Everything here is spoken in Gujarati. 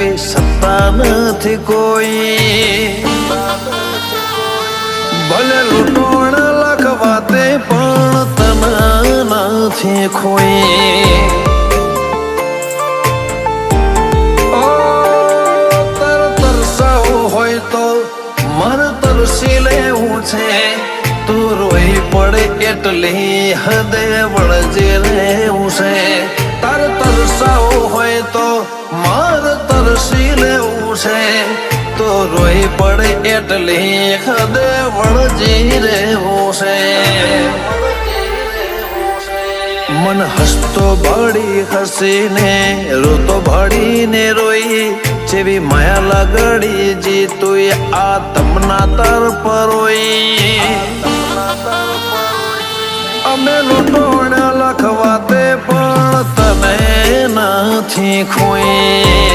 એવી સત્તા નથી કોઈ ભલે લૂંટોણ લખવાતે પણ તને નથી ખોઈ હોય તો મન તરસી લેવું છે તું રોઈ પડે એટલી હદે વળજે રહેવું છે તાર તરસાવો હોય તો માર તરસી લેવું છે તો રોઈ પડે એટલી હદે વળજી રહેવું છે મન હસતો ભાડી હસીને રોતો ભાડીને રોઈ જેવી માયા લાગડી જી તું આ તમના તર પરોઈ અમે લૂંટોણ લખવાતે પણ તને નથી ખોઈ